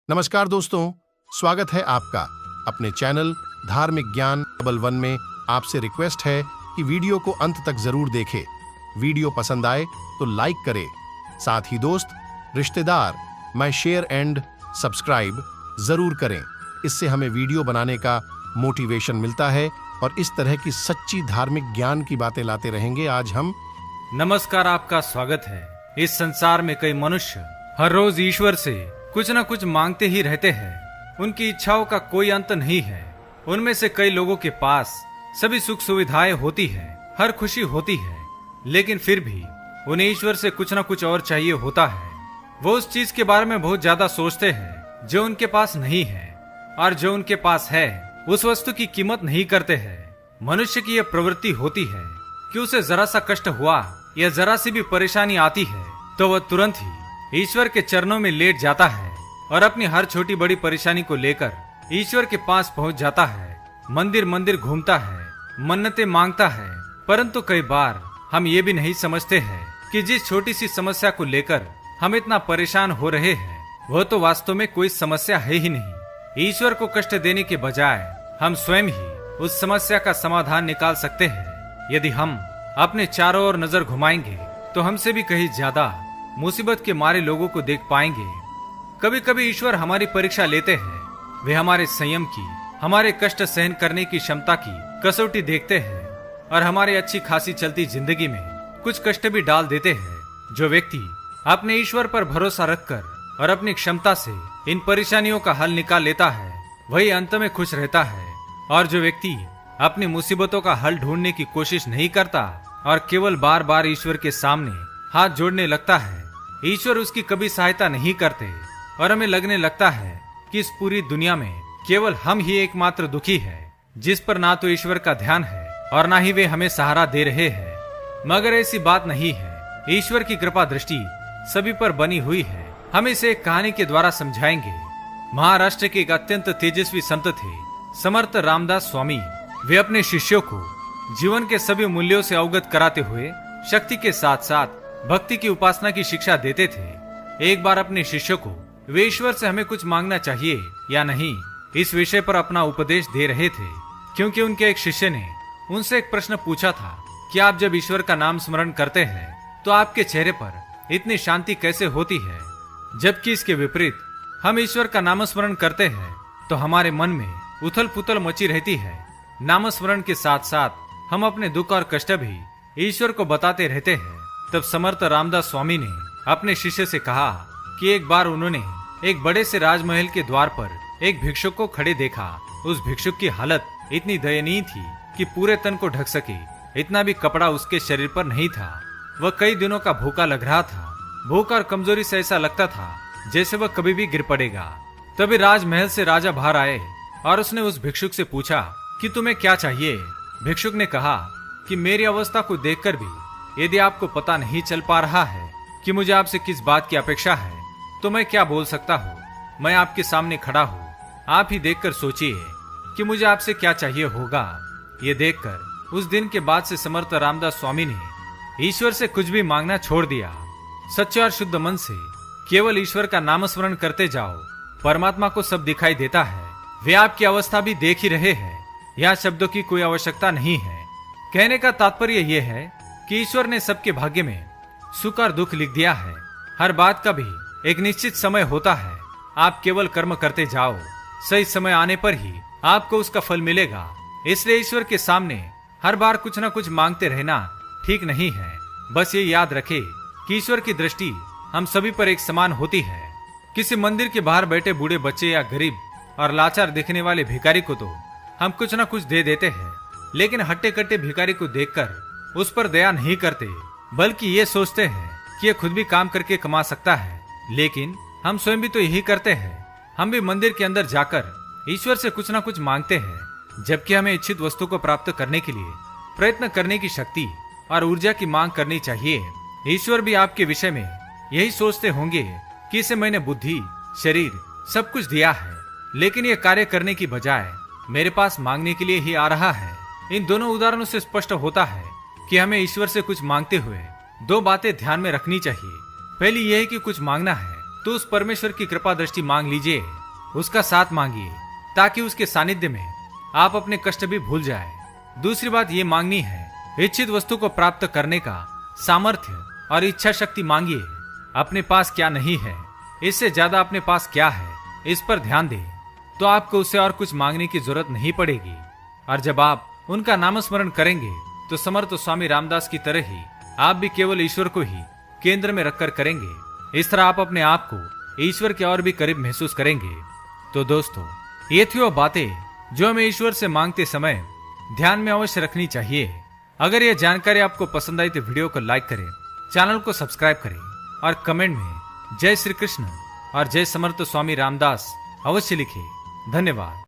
नमस्कार दोस्तों, स्वागत है आपका अपने चैनल धार्मिक ज्ञान डबल वन में। आपसे रिक्वेस्ट है कि वीडियो को अंत तक जरूर देखें। वीडियो पसंद आए तो लाइक करें, साथ ही दोस्त, रिश्तेदार में शेयर एंड सब्सक्राइब जरूर करें। इससे हमें वीडियो बनाने का मोटिवेशन मिलता है और इस तरह की सच्ची धार्मिक ज्ञान की बातें लाते रहेंगे। आज हम नमस्कार, आपका स्वागत है। इस संसार में कई मनुष्य हर रोज ईश्वर से कुछ न कुछ मांगते ही रहते हैं। उनकी इच्छाओं का कोई अंत नहीं है। उनमें से कई लोगों के पास सभी सुख सुविधाएं होती है, हर खुशी होती है, लेकिन फिर भी उन्हें ईश्वर से कुछ न कुछ और चाहिए होता है। वो उस चीज के बारे में बहुत ज्यादा सोचते हैं जो उनके पास नहीं है, और जो उनके पास है उस वस्तु की कीमत नहीं करते हैं। मनुष्य की यह प्रवृत्ति होती है कि उसे जरा सा कष्ट हुआ या जरा सी भी परेशानी आती है तो वह तुरंत ही ईश्वर के चरणों में लेट जाता है और अपनी हर छोटी बड़ी परेशानी को लेकर ईश्वर के पास पहुंच जाता है। मंदिर मंदिर घूमता है, मन्नतें मांगता है, परंतु कई बार हम ये भी नहीं समझते हैं कि जिस छोटी सी समस्या को लेकर हम इतना परेशान हो रहे हैं वह तो वास्तव में कोई समस्या है ही नहीं। ईश्वर को कष्ट देने के बजाय हम स्वयं ही उस समस्या का समाधान निकाल सकते हैं। यदि हम अपने चारों ओर नजर घुमाएंगे तो हमसे भी कहीं ज्यादा मुसीबत के मारे लोगों को देख पाएंगे। कभी कभी ईश्वर हमारी परीक्षा लेते हैं। वे हमारे संयम की, हमारे कष्ट सहन करने की क्षमता की कसौटी देखते हैं और हमारे अच्छी खासी चलती जिंदगी में कुछ कष्ट भी डाल देते हैं। जो व्यक्ति अपने ईश्वर पर भरोसा रखकर और अपनी क्षमता से इन परेशानियों का हल निकाल लेता है वही अंत में खुश रहता है। और जो व्यक्ति अपनी मुसीबतों का हल ढूंढने की कोशिश नहीं करता और केवल बार बार ईश्वर के सामने हाथ जोड़ने लगता है, ईश्वर उसकी कभी सहायता नहीं करते और हमें लगने लगता है कि इस पूरी दुनिया में केवल हम ही एकमात्र दुखी है, जिस पर ना तो ईश्वर का ध्यान है और ना ही वे हमें सहारा दे रहे हैं। मगर ऐसी बात नहीं है। ईश्वर की कृपा दृष्टि सभी पर बनी हुई है। हम इसे एक कहानी के द्वारा समझाएंगे। महाराष्ट्र के एक अत्यंत तेजस्वी संत थे, समर्थ रामदास स्वामी। वे अपने शिष्यों को जीवन के सभी मूल्यों से अवगत कराते हुए शक्ति के साथ साथ भक्ति की उपासना की शिक्षा देते थे। एक बार अपने शिष्यों को वे ईश्वर से हमें कुछ मांगना चाहिए या नहीं, इस विषय पर अपना उपदेश दे रहे थे, क्योंकि उनके एक शिष्य ने उनसे एक प्रश्न पूछा था कि आप जब ईश्वर का नाम स्मरण करते हैं तो आपके चेहरे पर इतनी शांति कैसे होती है, जबकि इसके विपरीत हम ईश्वर का नाम स्मरण करते हैं तो हमारे मन में उथल पुथल मची रहती है। नाम स्मरण के साथ साथ हम अपने दुख और कष्ट भी ईश्वर को बताते रहते हैं। तब समर्थ रामदास स्वामी ने अपने शिष्य से कहा कि एक बार उन्होंने एक बड़े से राजमहल के द्वार पर एक भिक्षुक को खड़े देखा। उस भिक्षुक की हालत इतनी दयनीय थी कि पूरे तन को ढक सके इतना भी कपड़ा उसके शरीर पर नहीं था। वह कई दिनों का भूखा लग रहा था। भूख और कमजोरी से ऐसा लगता था जैसे वह कभी भी गिर पड़ेगा। तभी राजमहल से राजा बाहर आए और उसने उस भिक्षुक से पूछा कि तुम्हें क्या चाहिए। भिक्षुक ने कहा कि मेरी अवस्था को देखकर भी यदि आपको पता नहीं चल पा रहा है कि मुझे आपसे किस बात की अपेक्षा है तो मैं क्या बोल सकता हूँ। मैं आपके सामने खड़ा हूँ, आप ही देखकर सोचिए कि मुझे आपसे क्या चाहिए होगा। ये देखकर उस दिन के बाद से समर्थ रामदास स्वामी ने ईश्वर से कुछ भी मांगना छोड़ दिया। सच्चे और शुद्ध मन से केवल ईश्वर का नाम स्मरण करते जाओ, परमात्मा को सब दिखाई देता है। वे आपकी अवस्था भी देख ही रहे हैं। यहाँ शब्दों की कोई आवश्यकता नहीं है। कहने का तात्पर्य यह है कि ईश्वर ने सबके भाग्य में सुख और दुख लिख दिया है। हर बात का भी एक निश्चित समय होता है। आप केवल कर्म करते जाओ, सही समय आने पर ही आपको उसका फल मिलेगा। इसलिए ईश्वर के सामने हर बार कुछ न कुछ मांगते रहना ठीक नहीं है। बस ये याद रखे कि ईश्वर की दृष्टि हम सभी पर एक समान होती है। किसी मंदिर के बाहर बैठे बूढ़े बच्चे या गरीब और लाचार दिखने वाले भिखारी को तो हम कुछ न कुछ दे देते हैं, लेकिन हट्टे कट्टे भिखारी को देखकर उस पर दया नहीं करते, बल्कि ये सोचते हैं कि ये खुद भी काम करके कमा सकता है। लेकिन हम स्वयं भी तो यही करते हैं। हम भी मंदिर के अंदर जाकर ईश्वर से कुछ ना कुछ मांगते हैं, जबकि हमें इच्छित वस्तु को प्राप्त करने के लिए प्रयत्न करने की शक्ति और ऊर्जा की मांग करनी चाहिए। ईश्वर भी आपके विषय में यही सोचते होंगे कि इसे मैंने बुद्धि, शरीर सब कुछ दिया है, लेकिन ये कार्य करने की बजाय मेरे पास मांगने के लिए ही आ रहा है। इन दोनों उदाहरणों से स्पष्ट होता है कि हमें ईश्वर से कुछ मांगते हुए दो बातें ध्यान में रखनी चाहिए। पहली यह है कि कुछ मांगना है तो उस परमेश्वर की कृपा दृष्टि मांग लीजिए, उसका साथ मांगिए, ताकि उसके सानिध्य में आप अपने कष्ट भी भूल जाए। दूसरी बात ये मांगनी है, इच्छित वस्तु को प्राप्त करने का सामर्थ्य और इच्छा शक्ति मांगिए। अपने पास क्या नहीं है, इससे ज्यादा अपने पास क्या है, इस पर ध्यान दें, तो आपको उससे और कुछ मांगने की जरूरत नहीं पड़ेगी। और जब आप उनका नामस्मरण करेंगे तो समर्थ स्वामी रामदास की तरह ही आप भी केवल ईश्वर को ही केंद्र में रखकर करेंगे। इस तरह आप अपने आप को ईश्वर के और भी करीब महसूस करेंगे। तो दोस्तों, ये थी वो बातें जो हमें ईश्वर से मांगते समय ध्यान में अवश्य रखनी चाहिए। अगर यह जानकारी आपको पसंद आई तो वीडियो को लाइक करें, चैनल को सब्सक्राइब करें और कमेंट में जय श्री कृष्ण और जय समर्थ स्वामी रामदास अवश्य लिखें। धन्यवाद।